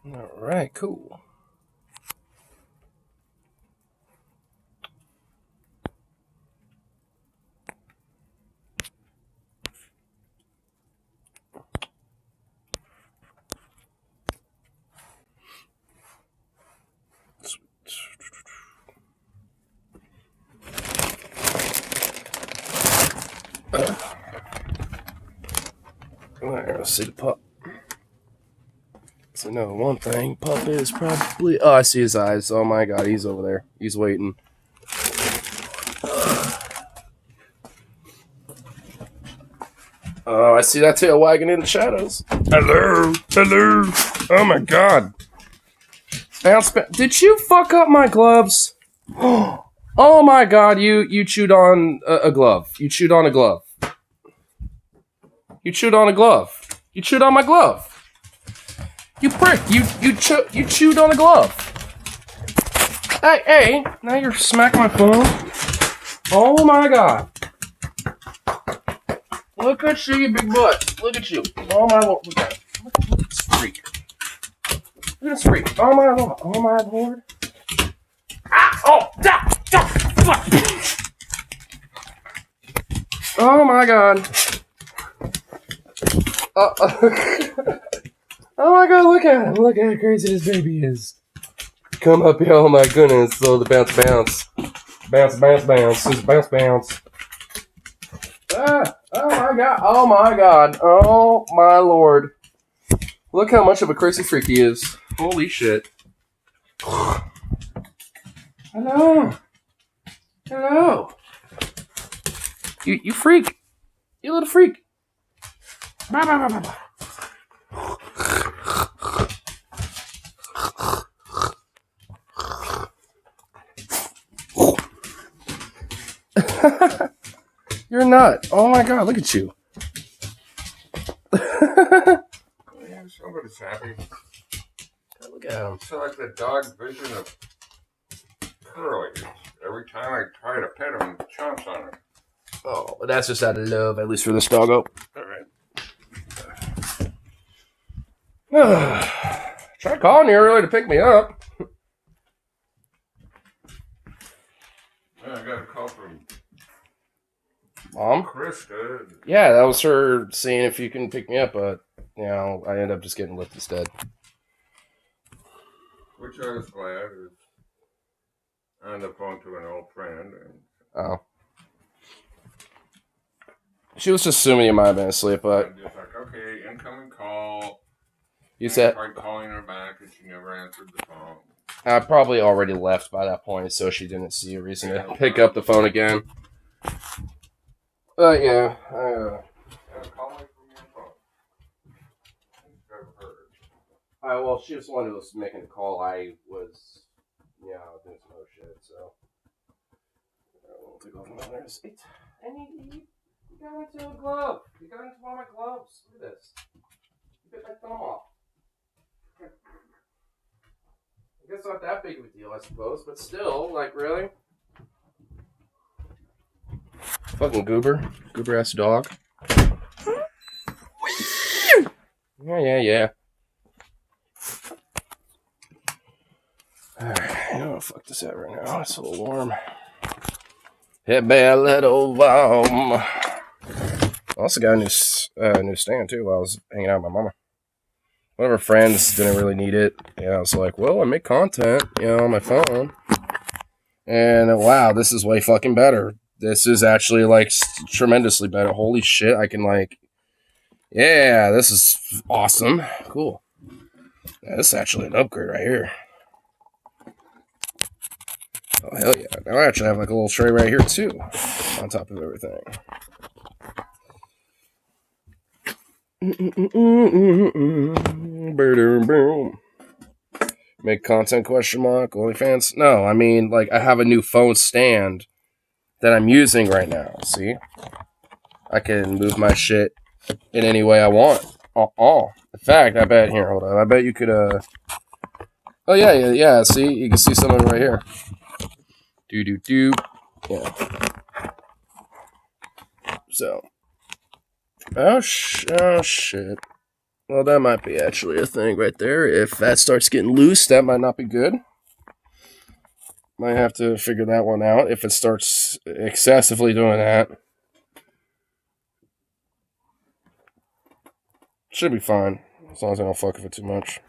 All right, cool. All right, let's see the pup. So no, one thing, pup is probably. Oh, I see his eyes. Oh my god, he's over there. He's waiting. Oh, I see that tail wagging in the shadows. Hello, hello. Oh my god. Bounce. Did you fuck up my gloves? Oh my god, you chewed on a glove. You chewed on a glove. You chewed on a glove. You chewed on my glove. You prick. You chewed on a glove. Hey, now you're smacking my phone. Oh my god. Look at you, you big butt. Look at you. Oh my lord. Look at this freak. Look at this freak. Oh my lord. Oh my lord. Ah! Oh! Fuck! Oh my god. Oh my god, look at him. Look how crazy this baby is. Come up here. Oh my goodness. So the bounce. Bounce. Just bounce. Ah! Oh my god. Oh my god. Oh my lord. Look how much of a crazy freak he is. Holy shit. Hello. You freak. You little freak. You're a nut. Oh my god, look at you. Yeah, somebody's happy. Look at him. It's like the dog vision of Curly. Every time I try to pet him, he chomps on him. Oh, but that's just out of love, at least for this doggo. Alright. Try calling you earlier to pick me up. I got a call from Mom? Krista. Yeah, that was her seeing if you can pick me up, but, you know, I ended up just getting Lyft instead. Which I was glad. Is on the phone to an old friend. And Oh. She was just assuming you might have been asleep, but... I'm just like, okay, incoming call. You said... I tried calling her back and she never answered the phone. I probably already left by that point, so she didn't see a reason to pick up the phone again. But yeah, well, she was the one who was making the call. I was, doing some other shit, so. We'll take off my others. You got into a glove. You got into one of my gloves. Look at this. You bit my thumb off. I guess not that big of a deal, I suppose, but still, like, really? Fucking goober. Goober ass dog. Yeah. Alright, I don't know fuck this out right now. It's a little warm. Hit me a little warm. I also got a new stand too while I was hanging out with my mama. One of her friends didn't really need it. Yeah, I was like, well, I make content, on my phone. And wow, this is way fucking better. This is actually like tremendously better. Holy shit, I can like, yeah, this is awesome. Cool. Yeah, this is actually an upgrade right here. Oh, hell yeah. Now I actually have like a little tray right here too, on top of everything. Make content ? OnlyFans? No, I mean, like, I have a new phone stand that I'm using right now, see? I can move my shit in any way I want. In fact, I bet, here, hold on, I bet you could, oh, yeah, see? You can see some of it right here. Do. Yeah. So. Oh, shit. Well, that might be actually a thing right there. If that starts getting loose, that might not be good. Might have to figure that one out if it starts excessively doing that. Should be fine, as long as I don't fuck with it too much.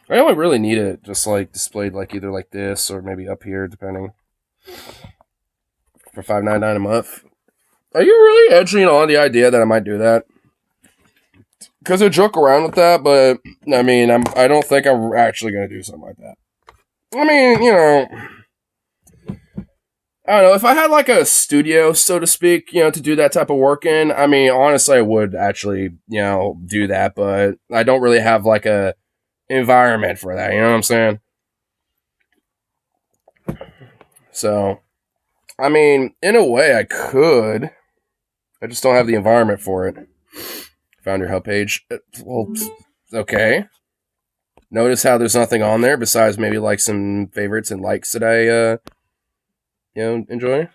I only really need it just like displayed like either like this or maybe up here, depending. For $5.99 a month. Are you really edging on the idea that I might do that? Because I joke around with that, but I mean, I don't think I'm actually gonna do something like that. I mean, you know, I don't know. If I had like a studio, so to speak, you know, to do that type of work in, I mean, honestly, I would actually, you know, do that, but I don't really have like a environment for that. You know what I'm saying? So, I mean, in a way, I could. I just don't have the environment for it. Found your help page. Well, okay. Notice how there's nothing on there besides maybe like some favorites and likes that I, you know, enjoy.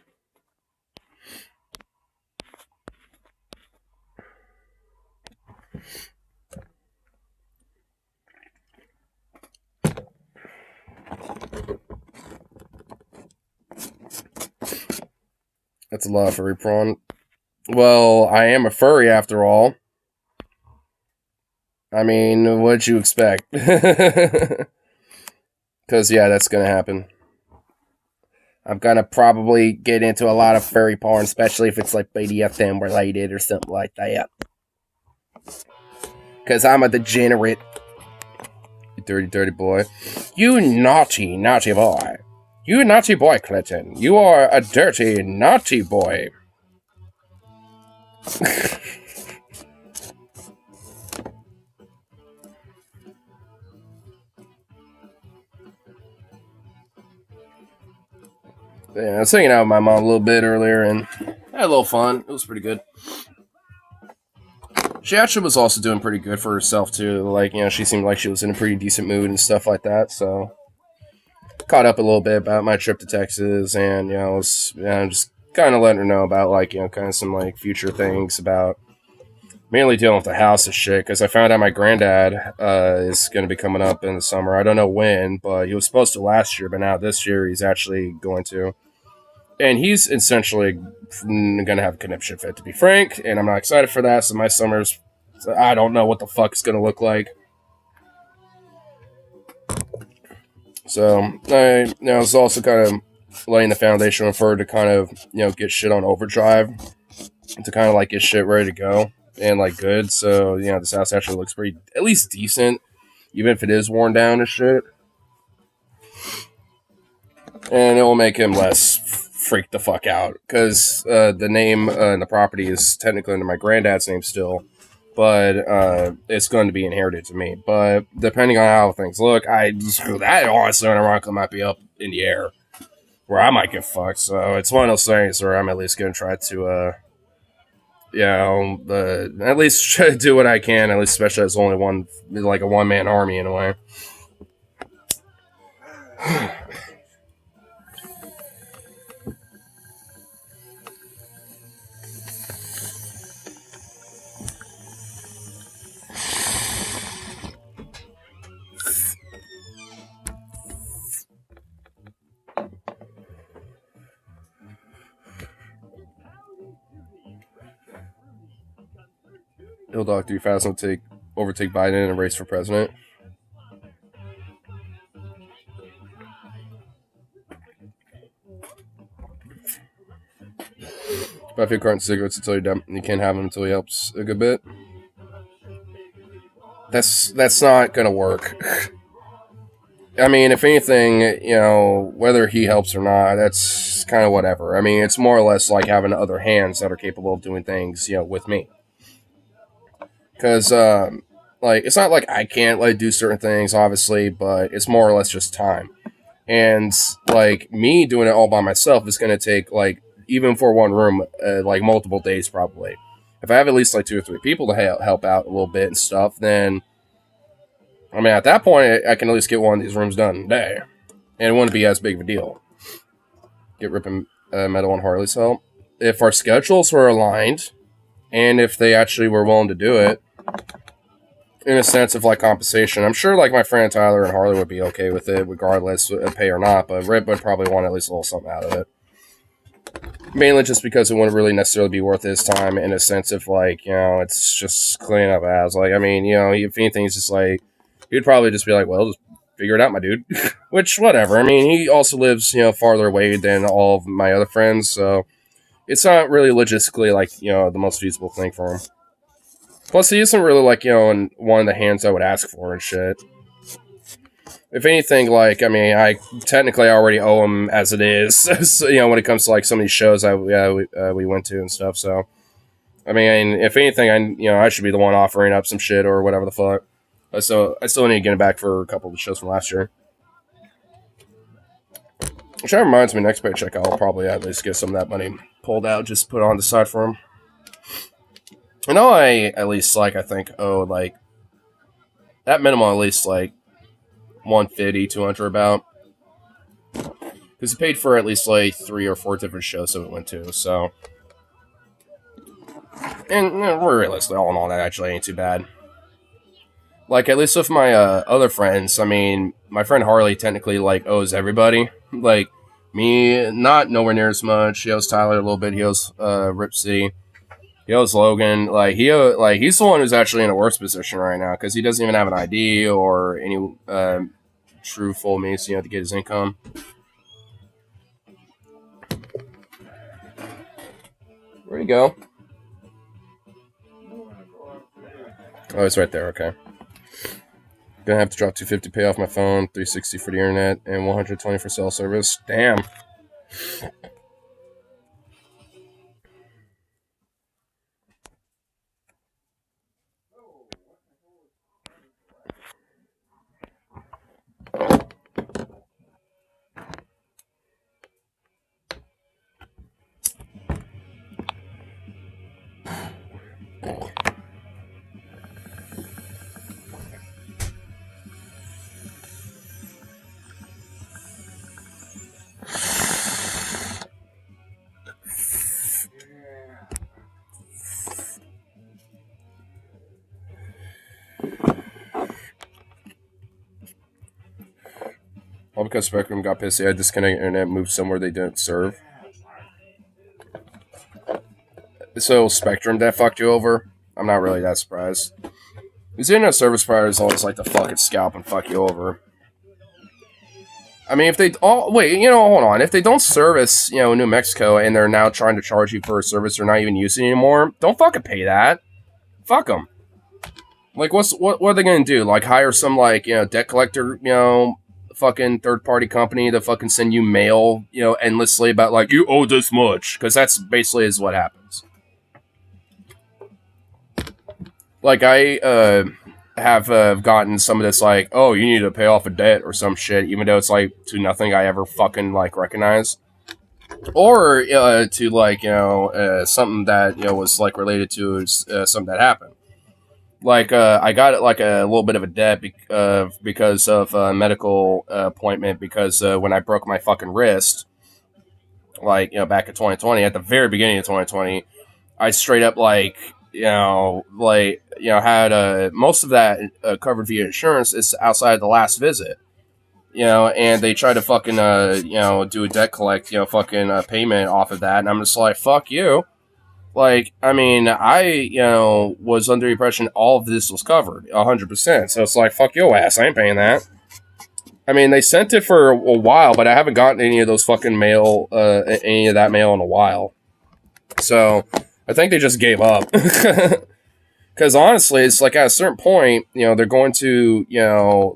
That's a lot of furry prawn. Well, I am a furry after all. I mean, what'd you expect? Because, yeah, that's going to happen. I'm going to probably get into a lot of furry porn, especially if it's like BDSM related or something like that. Because I'm a degenerate. You dirty, dirty boy. You naughty, naughty boy. You naughty boy, Clinton. You are a dirty, naughty boy. Yeah, I was hanging out with my mom a little bit earlier and had a little fun. It was pretty good. She actually was also doing pretty good for herself too. Like, you know, she seemed like she was in a pretty decent mood and stuff like that. So, caught up a little bit about my trip to Texas, and you know, was, you know, just kind of letting her know about like, you know, kind of some like future things about mainly dealing with the house and shit. Because I found out my granddad is going to be coming up in the summer. I don't know when, but he was supposed to last year, but now this year he's actually going to. And he's essentially going to have a conniption fit, to be frank. And I'm not excited for that. So my summers, I don't know what the fuck it's going to look like. So I, you know, it's also kind of laying the foundation for her to kind of, you know, get shit on overdrive, to kind of like get shit ready to go and like good. So, you know, this house actually looks pretty, at least decent, even if it is worn down and shit. And it will make him less freak the fuck out, because the name and the property is technically under my granddad's name still, but it's going to be inherited to me. But depending on how things look, that honestly ironically might be up in the air where I might get fucked. So it's one of those things where I'm at least going to try to you know, at least try to do what I can, at least especially as only one, like a one-man army in a way. Ill Dog 3000 will overtake Biden in a race for president. Buy a few cartons of cigarettes until you're done. You can't have them until he helps a good bit. That's not gonna work. I mean, if anything, you know, whether he helps or not, that's kind of whatever. I mean, it's more or less like having other hands that are capable of doing things, you know, with me. Because, like, it's not like I can't, like, do certain things, obviously, but it's more or less just time. And, like, me doing it all by myself is going to take, like, even for one room, like, multiple days, probably. If I have at least, like, 2 or 3 people to help out a little bit and stuff, then I mean, at that point, I can at least get one of these rooms done in a day. And it wouldn't be as big of a deal. Get ripping metal on Harley's help. If our schedules were aligned, and if they actually were willing to do it, in a sense of like compensation. I'm sure like my friend Tyler and Harley would be okay with it, regardless of pay or not. But Rip would probably want at least a little something out of it. Mainly just because it wouldn't really necessarily be worth his time in a sense of like, it's just cleaning up ass. Like, I mean, if anything, it's just like, he'd probably just be like, well, just figure it out, my dude. Which, whatever. I mean, he also lives, farther away than all of my other friends, so it's not really logistically like, the most feasible thing for him. Plus, he isn't really like, in one of the hands I would ask for and shit. If anything, like, I mean, I technically already owe him as it is, so, when it comes to, like, some of these shows we went to and stuff, so. I mean, if anything, I should be the one offering up some shit or whatever the fuck. So, I still need to get him back for a couple of the shows from last year. Which that reminds me, next paycheck, I'll probably at least get some of that money pulled out, just put it on the side for him. I know I at least, like, I think, like, at minimum, at least, like, 150, 200 about. Because he paid for at least like 3 or 4 different shows that we went to, so. And realistically, all in all, that actually ain't too bad. Like, at least with my other friends, I mean, my friend Harley technically, like, owes everybody. Like, me, not nowhere near as much. He owes Tyler a little bit. He owes Rip City. He owes Logan. Like, he's the one who's actually in a worse position right now because he doesn't even have an ID or any true full means, to get his income. Where'd he go? Oh, it's right there. Okay. Gonna have to drop $250 to pay off my phone, $360 for the internet, and $120 for cell service. Damn. All because Spectrum got pissed. They had disconnected internet, moved somewhere they didn't serve. So Spectrum that fucked you over? I'm not really that surprised. These internet service providers always like to fucking scalp and fuck you over. I mean, if they hold on. If they don't service, New Mexico, and they're now trying to charge you for a service they're not even using anymore, don't fucking pay that. Fuck them. Like, what are they gonna do? Like, hire some like debt collector, fucking third-party company to fucking send you mail, endlessly about, like, you owe this much. Because that's basically is what happens. Like, I have gotten some of this, like, oh, you need to pay off a debt or some shit, even though it's, like, to nothing I ever fucking, like, recognize. Or to, like, something that, was, like, related to something that happened. Like, I got like a little bit of a debt because of a medical appointment because when I broke my fucking wrist, like, back in 2020, at the very beginning of 2020, I straight up like, had most of that covered via insurance is outside the last visit, and they try to fucking, do a debt collect, fucking payment off of that. And I'm just like, fuck you. Like, I mean, I, was under the impression all of this was covered, 100%. So it's like, fuck your ass, I ain't paying that. I mean, they sent it for a while, but I haven't gotten any of those fucking mail, any of that mail in a while. So, I think they just gave up. Because honestly, it's like at a certain point, they're going to,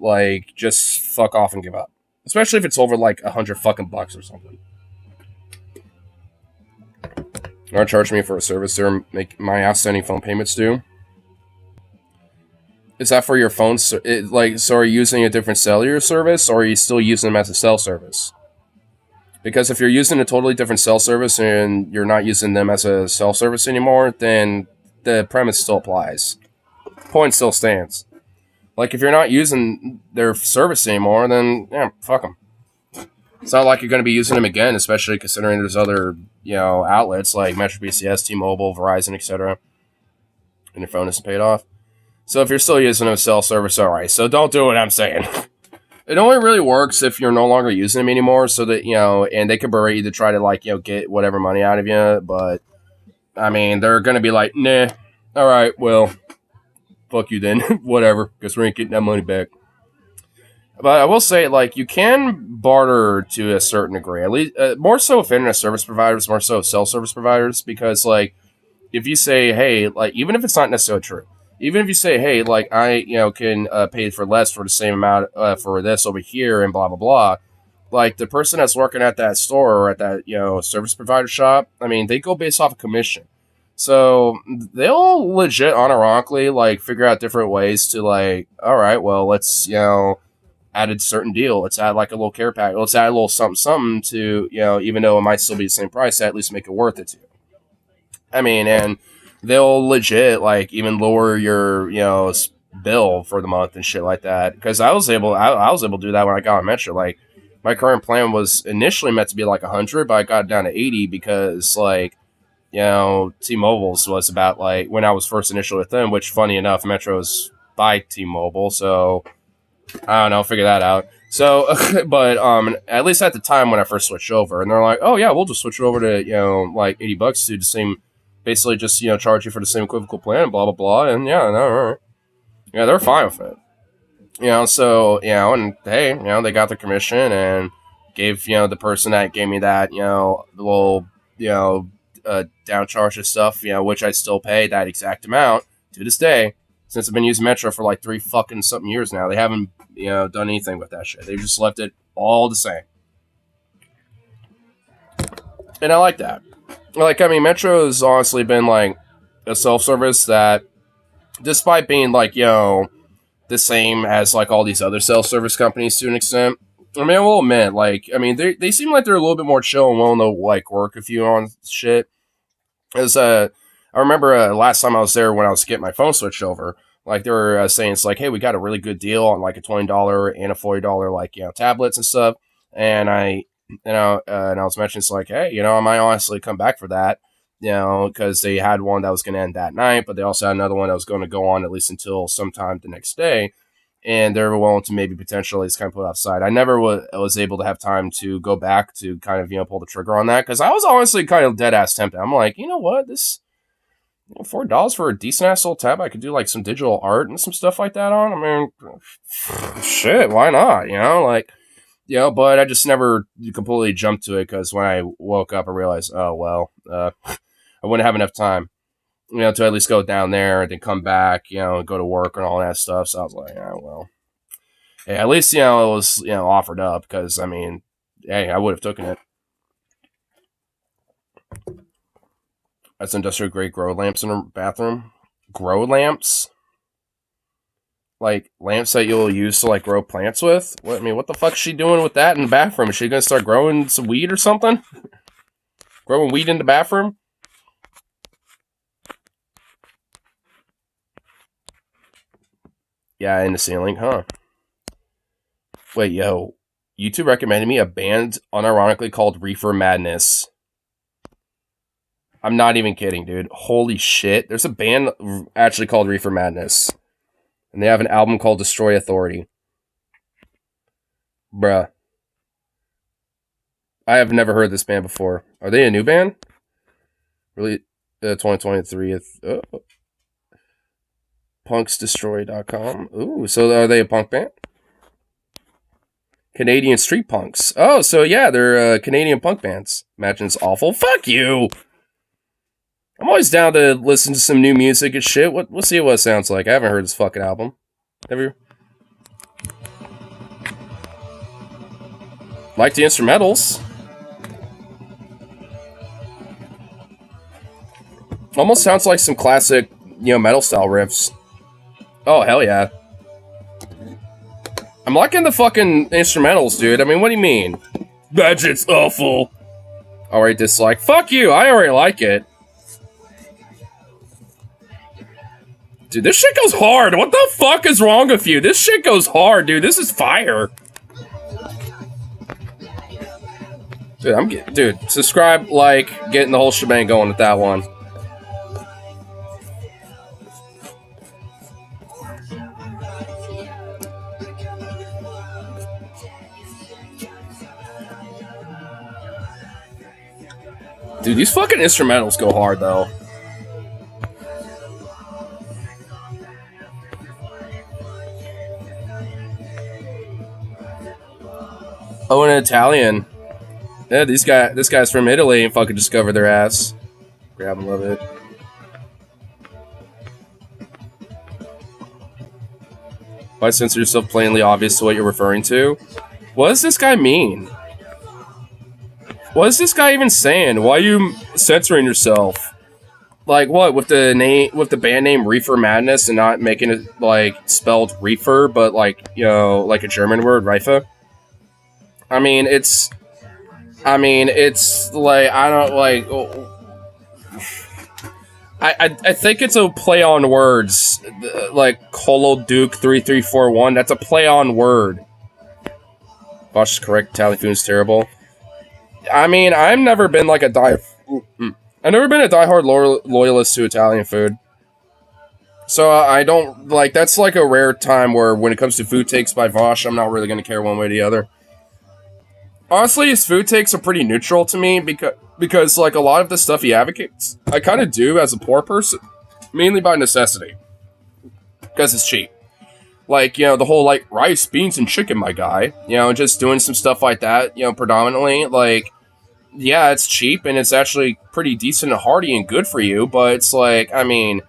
like, just fuck off and give up. Especially if it's over, like, $100 fucking bucks or something. They're going to charge me for a service they're make my outstanding phone payments due. Is that for your phone? So are you using a different cellular service, or are you still using them as a cell service? Because if you're using a totally different cell service and you're not using them as a cell service anymore, then the premise still applies. Point still stands. Like, if you're not using their service anymore, then, yeah, fuck them. It's not like you're going to be using them again, especially considering there's other, outlets like Metro PCS, T-Mobile, Verizon, etc. And your phone isn't paid off. So if you're still using a cell service, alright. So don't do what I'm saying. It only really works if you're no longer using them anymore, so that, and they can berate you to try to, like, get whatever money out of you, but, I mean, they're gonna be like, nah, alright, well, fuck you then, whatever, guess we ain't getting that money back. But I will say, like, you can barter to a certain degree, at least, more so with internet service providers, more so with cell service providers, because, like, if you say, hey, like, even if it's not necessarily true, even if you say, hey, like, I, can pay for less for the same amount for this over here and blah, blah, blah, like, the person that's working at that store or at that, service provider shop, I mean, they go based off of commission. So they'll legit, unironically, like, figure out different ways to, like, all right, well, let's, add a certain deal. Let's add, like, a little care pack. Let's add a little something, something to, even though it might still be the same price, at least make it worth it to you. I mean, and they'll legit, like, even lower your, bill for the month and shit like that. Because I was able to do that when I got on Metro. Like, my current plan was initially meant to be like 100, but I got it down to 80 because, like, T-Mobile's was about, like, when I was first initially with them, which, funny enough, Metro's by T-Mobile, so I don't know, figure that out. So, but at least at the time when I first switched over, and they're like, oh yeah, we'll just switch it over to like $80 to the same, basically just charge you for the same equivocal plan, blah blah blah, and yeah, they're fine with it. So and hey, they got the commission and gave the person that gave me that the little down charge and stuff, which I still pay that exact amount to this day. Since I've been using Metro for like 3 fucking something years now, they haven't, done anything with that shit. They've just left it all the same. And I like that. Like, I mean, Metro has honestly been like a self-service that, despite being like, the same as like all these other self-service companies to an extent, I mean, I will admit, like, I mean, they seem like they're a little bit more chill and willing to like work with you on shit. As I remember last time I was there when I was getting my phone switched over, like they were saying it's like, hey, we got a really good deal on like a $20 and a $40 like tablets and stuff, and I was mentioning it's like, hey, I might honestly come back for that, because they had one that was going to end that night, but they also had another one that was going to go on at least until sometime the next day, and they were willing to maybe potentially just kind of put it outside. I never was able to have time to go back to kind of pull the trigger on that because I was honestly kind of dead ass tempted. I'm like, you know what, this. $4 for a decent ass little tab I could do like some digital art and some stuff like that on. I mean, shit, why not? But I just never completely jumped to it because when I woke up, I realized, oh well, I wouldn't have enough time, to at least go down there and then come back, and go to work and all that stuff. So I was like, yeah, well, hey, at least it was offered up because I mean, hey, I would have taken it. That's industrial grade grow lamps in her bathroom. Grow lamps? Like lamps that you'll use to like grow plants with? What the fuck's she doing with that in the bathroom? Is she gonna start growing some weed or something? Growing weed in the bathroom? Yeah, in the ceiling, huh? Wait, yo. YouTube recommended me a band unironically called Reefer Madness. I'm not even kidding, dude. Holy shit. There's a band actually called Reefer Madness. And they have an album called Destroy Authority. Bruh. I have never heard this band before. Are they a new band? Really? 2023. Punksdestroy.com. Ooh, so are they a punk band? Canadian Street Punks. Oh, so yeah, they're Canadian punk bands. Imagine it's awful. Fuck you! I'm always down to listen to some new music and shit. We'll see what it sounds like. I haven't heard this fucking album. Have you? Like the instrumentals. Almost sounds like some classic, metal style riffs. Oh, hell yeah. I'm liking the fucking instrumentals, dude. I mean, what do you mean? That shit's awful. Alright, dislike. Fuck you, I already like it. Dude, this shit goes hard. What the fuck is wrong with you? This shit goes hard, dude. This is fire. Dude, subscribe, like, getting the whole shebang going with that one. Dude, these fucking instrumentals go hard, though. Oh, an Italian. Yeah, this guy's from Italy and fucking discovered their ass. Grab and love it. Why censor yourself plainly obvious to what you're referring to? What does this guy mean? What is this guy even saying? Why are you censoring yourself? Like what, with the band name Reefer Madness and not making it like spelled reefer, but like, you know, like a German word, Reife? I mean, it's like, I don't like. I think it's a play on words, like Colo Duke 3341. That's a play on word. Bosch is correct. Italian food is terrible. I mean, I've never been like a diehard loyalist to Italian food. So I don't like. That's like a rare time where when it comes to food takes by Vosh, I'm not really gonna care one way or the other. Honestly, his food takes are pretty neutral to me because like a lot of the stuff he advocates, I kind of do as a poor person, mainly by necessity, because it's cheap. Like, you know, the whole like rice, beans, and chicken, my guy. You know, just doing some stuff like that. You know, predominantly like, yeah, it's cheap and it's actually pretty decent and hearty and good for you. But it's like, I mean,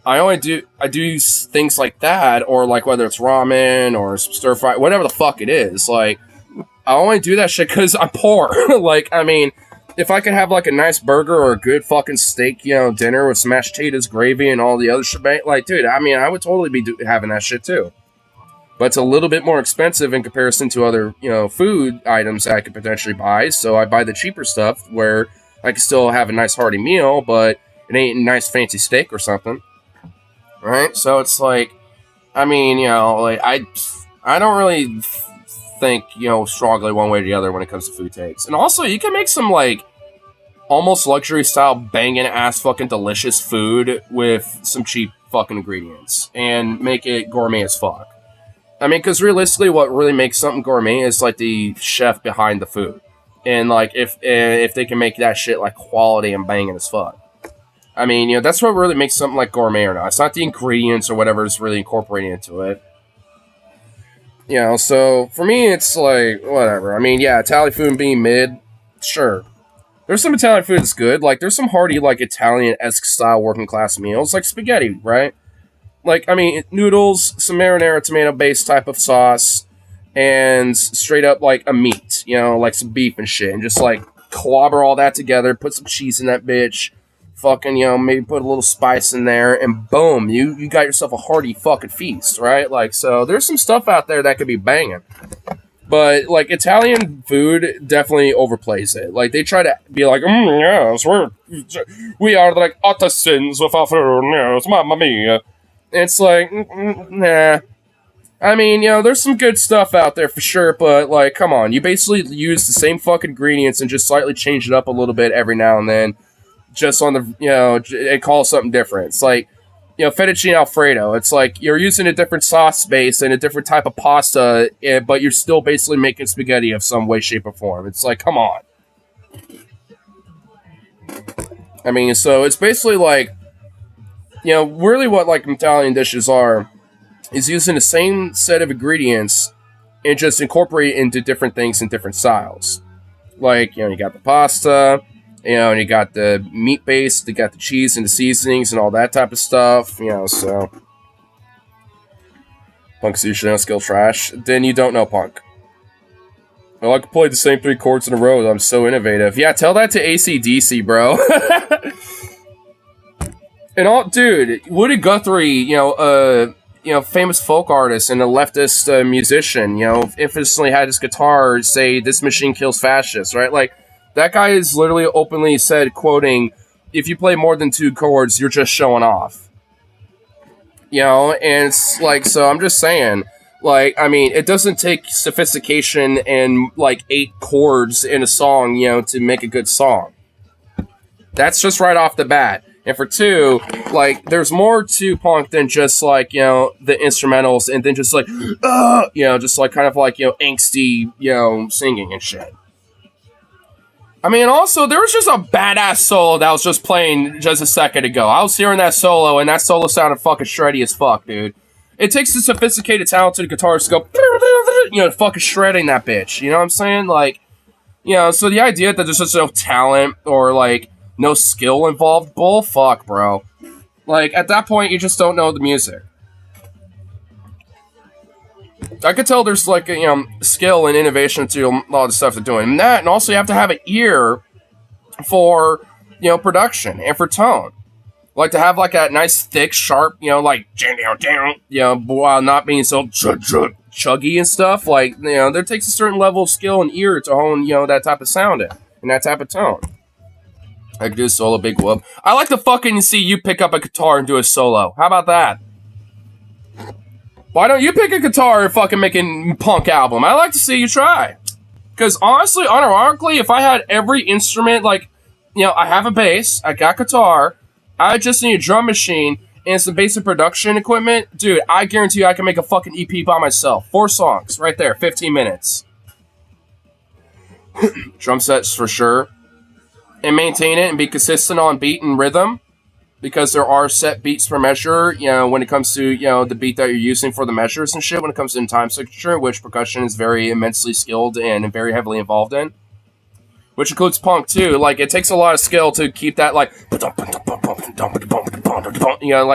I do things like that, or like whether it's ramen or stir fry, whatever the fuck it is, like. I only do that shit because I'm poor. Like, I mean, if I could have, like, a nice burger or a good fucking steak, you know, dinner with mashed potatoes, gravy, and all the other shit, like, dude, I mean, I would totally be having that shit, too. But it's a little bit more expensive in comparison to other, you know, food items that I could potentially buy, so I buy the cheaper stuff where I can still have a nice hearty meal, but it ain't a nice fancy steak or something. Right? So it's like, I mean, you know, like, I don't really think, you know, strongly one way or the other when it comes to food takes. And also, you can make some, like, almost luxury style banging ass fucking delicious food with some cheap fucking ingredients and make it gourmet as fuck. I mean, because realistically, what really makes something gourmet is, like, the chef behind the food. And, like, if they can make that shit, like, quality and banging as fuck. I mean, you know, that's what really makes something, like, gourmet or not. It's not the ingredients or whatever is really incorporating into it. You know, so for me, it's like, whatever. I mean, yeah, Italian food being mid, sure. There's some Italian food that's good. Like, there's some hearty, like, Italian-esque style working class meals, like spaghetti, right? Like, I mean, noodles, some marinara tomato-based type of sauce, and straight up, like, a meat, you know, like some beef and shit, and just, like, clobber all that together, put some cheese in that bitch, fucking, you know, maybe put a little spice in there, and boom, you got yourself a hearty fucking feast, right? Like, so there's some stuff out there that could be banging. But, like, Italian food definitely overplays it. Like, they try to be like, yes, we are, like, assassins with our food, yes, mamma mia. It's like, nah. I mean, you know, there's some good stuff out there for sure, but, like, come on. You basically use the same fucking ingredients and just slightly change it up a little bit every now and then. Just on the, you know, and call something different. It's like, you know, fettuccine alfredo. It's like you're using a different sauce base and a different type of pasta, but you're still basically making spaghetti of some way, shape, or form. It's like, come on. I mean, so it's basically like, you know, really what like Italian dishes are is using the same set of ingredients and just incorporate it into different things in different styles. Like, you know, you got the pasta. You know, and you got the meat base, you got the cheese and the seasonings and all that type of stuff, you know, so. Punk usually don't skill trash. Then you don't know Punk. Well, I can play the same 3 chords in a row. I'm so innovative. Yeah, tell that to AC/DC, bro. And all, dude, Woody Guthrie, you know, famous folk artist and a leftist musician, you know, infamously had his guitar say, "This machine kills fascists," right? Like, that guy is literally openly said, quoting, if you play more than 2 chords, you're just showing off. You know, and it's like, so I'm just saying, like, I mean, it doesn't take sophistication and, like, 8 chords in a song, you know, to make a good song. That's just right off the bat. And for 2, like, there's more to punk than just, like, you know, the instrumentals and then just, like, you know, just, like, kind of like, you know, angsty, you know, singing and shit. I mean, also, there was just a badass solo that was just playing just a second ago. I was hearing that solo, and that solo sounded fucking shreddy as fuck, dude. It takes a sophisticated, talented guitarist to go, fucking shredding that bitch. You know what I'm saying? Like, so the idea that there's just no talent or, like, no skill involved, bull fuck, bro. Like, at that point, you just don't know the music. I could tell there's like skill and innovation to a lot of the stuff they're doing. And that, and also you have to have an ear for production and for tone. Like to have like that nice thick, sharp, like while not being so chuggy and stuff. Like there takes a certain level of skill and ear to hone that type of sound in and that type of tone. I could do a solo, big whoop. I like to fucking see you pick up a guitar and do a solo. How about that? Why don't you pick a guitar and fucking make a punk album? I like to see you try. Because honestly, unironically, if I had every instrument, like, I have a bass, I got guitar, I just need a drum machine and some basic production equipment, dude, I guarantee you I can make a fucking EP by myself. 4 songs, right there, 15 minutes. Drum sets for sure. And maintain it and be consistent on beat and rhythm. Because there are set beats per measure, when it comes to, the beat that you're using for the measures and shit, when it comes to time signature, which percussion is very immensely skilled and very heavily involved in. Which includes punk, too. Like, it takes a lot of skill to keep that, like, like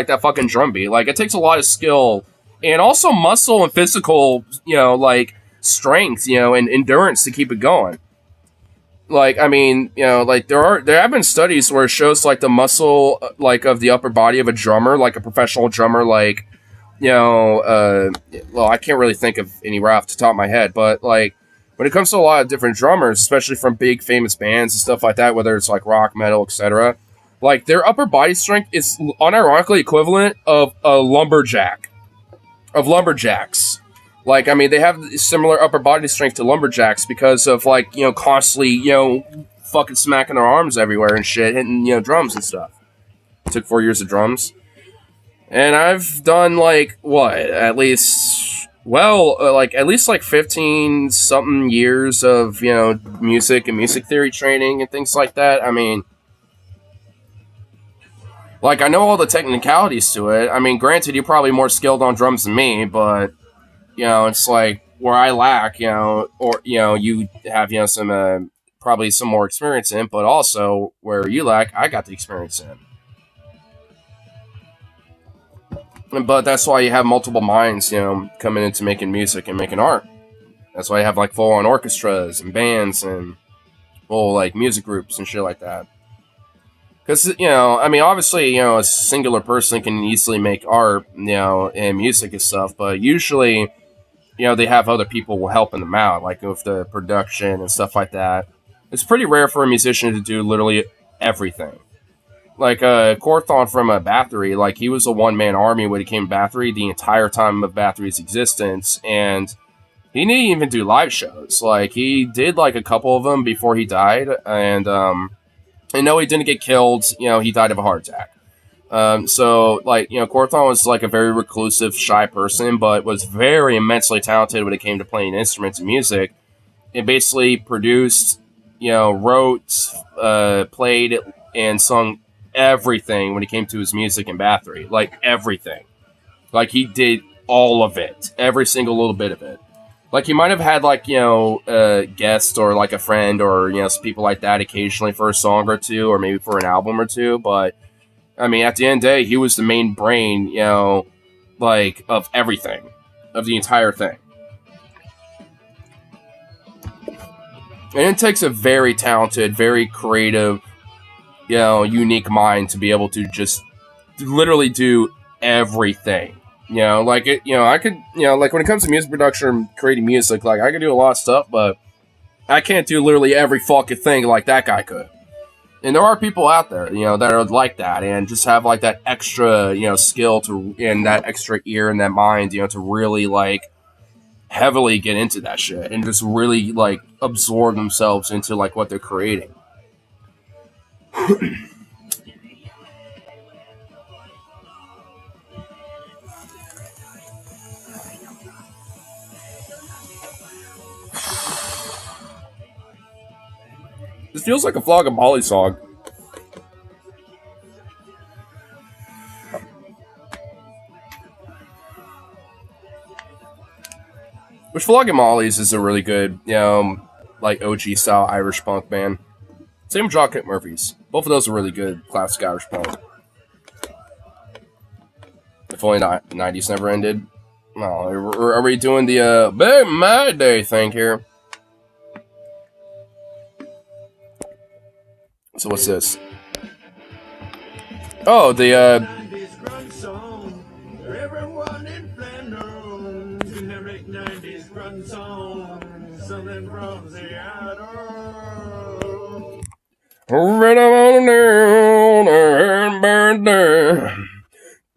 that fucking drum beat. Like, it takes a lot of skill and also muscle and physical, like, strength, and endurance to keep it going. Like, I mean, like there have been studies where it shows like the muscle, like of the upper body of a drummer, like a professional drummer, like, well, I can't really think of any right off the top of my head, but like when it comes to a lot of different drummers, especially from big famous bands and stuff like that, whether it's like rock, metal, etc., like their upper body strength is unironically equivalent of a lumberjack, of lumberjacks. Like, I mean, they have similar upper body strength to lumberjacks because of, like, constantly, fucking smacking their arms everywhere and shit, hitting, drums and stuff. Took 4 years of drums. And I've done, like, at least 15-something years of, music and music theory training and things like that. I mean, like, I know all the technicalities to it. I mean, granted, you're probably more skilled on drums than me, but... it's like where I lack, or, you have, some, probably some more experience in, but also where you lack, I got the experience in. But that's why you have multiple minds, coming into making music and making art. That's why you have, like, full-on orchestras and bands and full, like, music groups and shit like that. Because, I mean, obviously, a singular person can easily make art, and music and stuff, but usually... they have other people helping them out, like with the production and stuff like that. It's pretty rare for a musician to do literally everything. Like, Korthon from Bathory, like, he was a one-man army when he came to Bathory the entire time of Bathory's existence, and he didn't even do live shows. Like, he did, like, a couple of them before he died, and, no, he didn't get killed, he died of a heart attack. So, like, Korthon was, like, a very reclusive, shy person, but was very immensely talented when it came to playing instruments and music. It basically produced, wrote, played, and sung everything when it came to his music in Bathory. Like, everything. Like, he did all of it. Every single little bit of it. Like, he might have had, like, a guest or, like, a friend or, people like that occasionally for a song or two, or maybe for an album or two, but... I mean, at the end of the day, he was the main brain, like, of everything. Of the entire thing. And it takes a very talented, very creative, unique mind to be able to just literally do everything. Like, I could, like, when it comes to music production and creating music, like, I could do a lot of stuff, but I can't do literally every fucking thing like that guy could. And there are people out there, that are like that and just have, like, that extra, skill to, and that extra ear and that mind, to really, like, heavily get into that shit and just really, like, absorb themselves into, like, what they're creating. This feels like a Flogging Molly song. Which Flogging Molly's is a really good, like OG style Irish punk band. Same with Dropkick Murphys. Both of those are really good classic Irish punk. If only the 90s never ended. No, are we doing the Back in My Day thing here? So what's this? Oh, the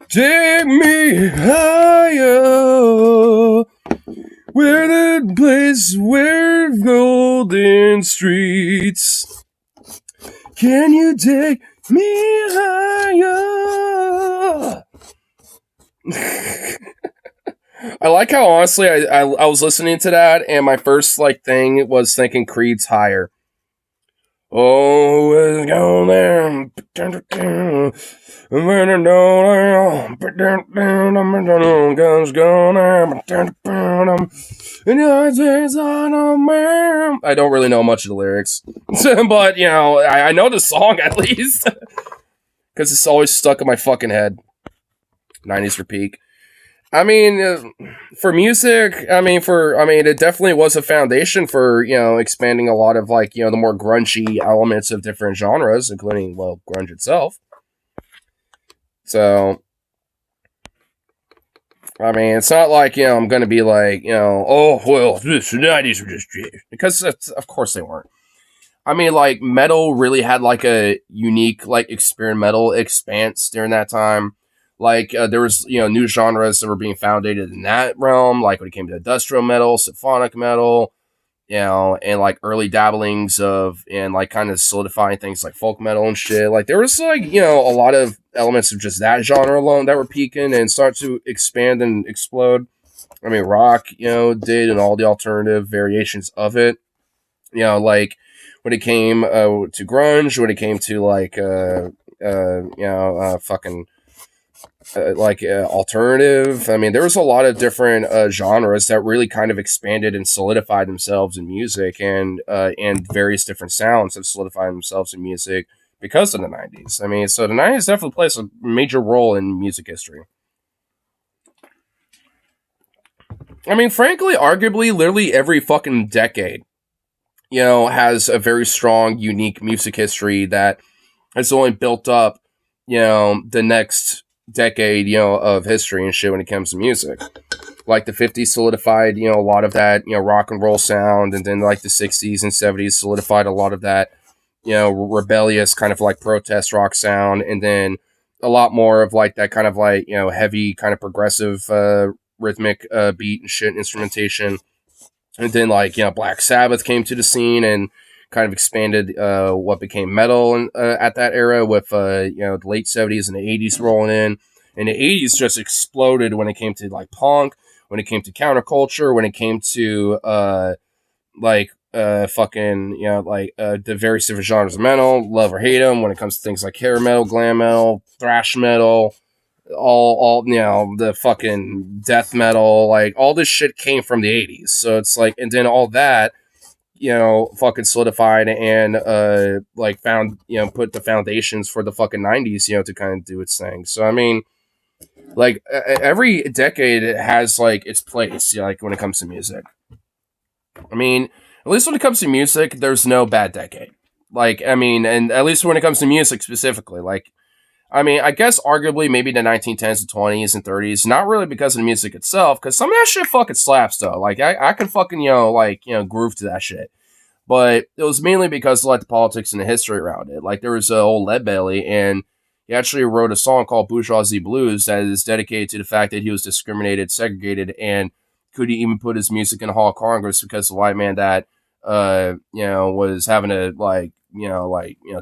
take me higher, where the place where golden streets. Can you take me higher? I like how honestly I was listening to that and my first thing was thinking Creed's Higher. Oh, it's going there. Guns going there. I don't really know much of the lyrics, but I know the song at least because it's always stuck in my fucking head. 90s for peak. I mean, for music, it definitely was a foundation for, expanding a lot of, the more grungy elements of different genres, including, grunge itself. So, it's not like, I'm going to be like, oh, well, the 90s were just shit. Because, of course, they weren't. Metal really had, a unique, experimental expanse during that time. There was, new genres that were being founded in that realm, when it came to industrial metal, symphonic metal, and, early dabblings of, and, kind of solidifying things like folk metal and shit. There was, a lot of elements of just that genre alone that were peaking and start to expand and explode. Rock, did, and all the alternative variations of it. When it came to grunge, when it came to, alternative. There was a lot of different genres that really kind of expanded and solidified themselves in music, and various different sounds have solidified themselves in music because of the 90s. So the 90s definitely plays a major role in music history. Frankly, arguably, literally every fucking decade, has a very strong, unique music history that has only built up, the next decade, of history and shit when it comes to music. The 50s solidified, a lot of that, rock and roll sound, and then the 60s and 70s solidified a lot of that, rebellious kind of protest rock sound, and then a lot more of that kind of heavy kind of progressive rhythmic beat and shit instrumentation. And then Black Sabbath came to the scene and kind of expanded what became metal at that era with the late 70s and the 80s rolling in. And the 80s just exploded when it came to punk, when it came to counterculture, when it came to the various different genres of metal, love or hate them, when it comes to things like hair metal, glam metal, thrash metal, all the fucking death metal, all this shit came from the 80s. So it's and then all that fucking solidified and found put the foundations for the fucking 90s to kind of do its thing. So every decade has its place when it comes to music. At least when it comes to music, there's no bad decade. And at least when it comes to music specifically, I guess arguably maybe the 1910s and 20s and 30s, not really because of the music itself, because some of that shit fucking slaps though. I can fucking, groove to that shit. But it was mainly because of the politics and the history around it. There was old Leadbelly, and he actually wrote a song called Bourgeoisie Blues that is dedicated to the fact that he was discriminated, segregated, and couldn't even put his music in the Hall of Congress because the white man that, was having to,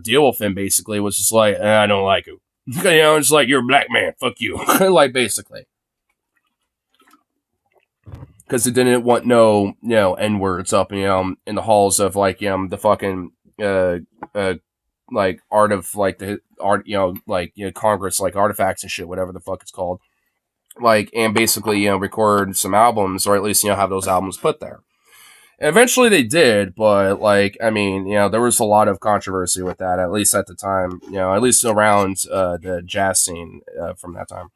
deal with him basically was just I don't like you. It's you're a black man, fuck you. Basically. Because it didn't want no, N-words up, in the halls of, the fucking, like art of like the art, like Congress, like artifacts and shit, whatever the fuck it's called. Like, and basically, record some albums, or at least, have those albums put there. And eventually they did, but like, I mean, there was a lot of controversy with that, at least at the time, at least around the jazz scene from that time.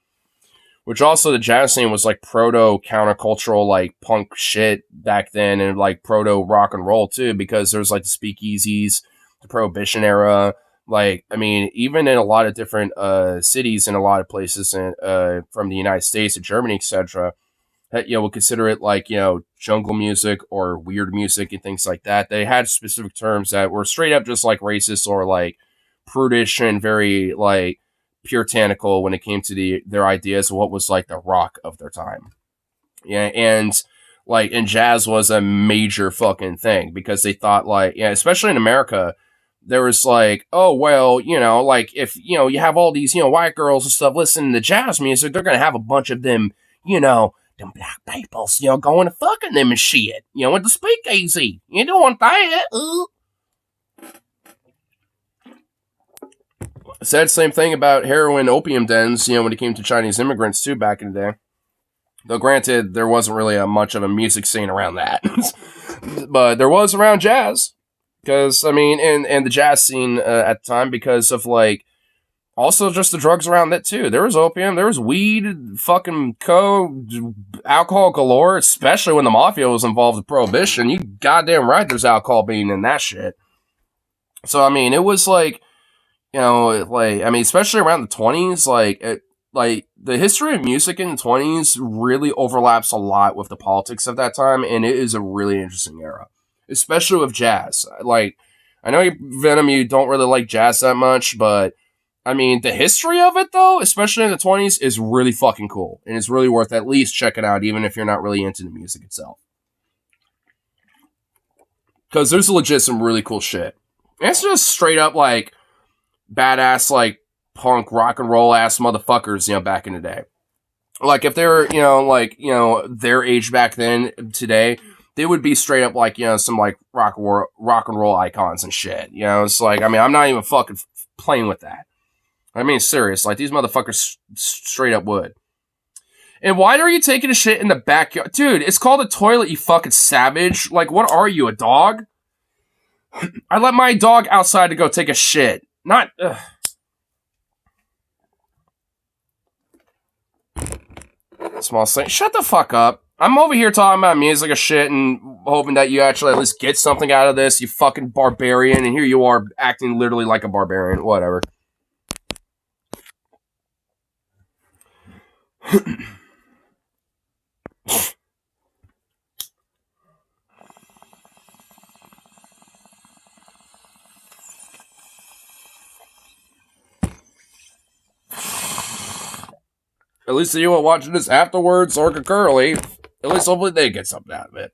Which also, the jazz scene was like proto countercultural, like punk shit back then, and like proto rock and roll too, because there's like the speakeasies, the Prohibition era. Like, I mean, even in a lot of different cities and a lot of places from the United States to Germany, etc., that would consider it like jungle music or weird music and things like that. They had specific terms that were straight up just like racist or like prudish and very like puritanical when it came to their ideas of what was like the rock of their time. Yeah, and like, and jazz was a major fucking thing because they thought like, especially in America, there was like, oh, well, like if, you have all these, white girls and stuff listening to jazz music, they're going to have a bunch of them, them black peoples, going to fucking them and shit, with the speakeasy. You don't want that. Said same thing about heroin opium dens, when it came to Chinese immigrants too back in the day. Though granted, there wasn't really much of a music scene around that. But there was around jazz. Because, I mean, and the jazz scene at the time, because of, like, also just the drugs around that, too. There was opium, there was weed, fucking alcohol galore, especially when the mafia was involved with Prohibition. You goddamn right there's alcohol being in that shit. So, I mean, it was, like, especially around the 20s, like, the history of music in the 20s really overlaps a lot with the politics of that time, and it is a really interesting era. Especially with jazz. Like, I know, Venom, you don't really like jazz that much, but, I mean, the history of it, though, especially in the 20s, is really fucking cool. And it's really worth at least checking out, even if you're not really into the music itself. Because there's legit some really cool shit. And it's just straight up, like, badass, like, punk, rock and roll ass motherfuckers, back in the day. Like, if they were, their age back then, today, they would be straight up like, some like rock and roll icons and shit. It's like, I mean, I'm not even fucking playing with that. I mean, serious. Like, these motherfuckers straight up would. And why are you taking a shit in the backyard? Dude, it's called a toilet, you fucking savage. Like, what are you, a dog? I let my dog outside to go take a shit. Not... Small thing. Shut the fuck up. I'm over here talking about music or shit and hoping that you actually at least get something out of this, you fucking barbarian, and here you are acting literally like a barbarian. Whatever. At least you are watching this afterwards or concurrently. At least hopefully they get something out of it.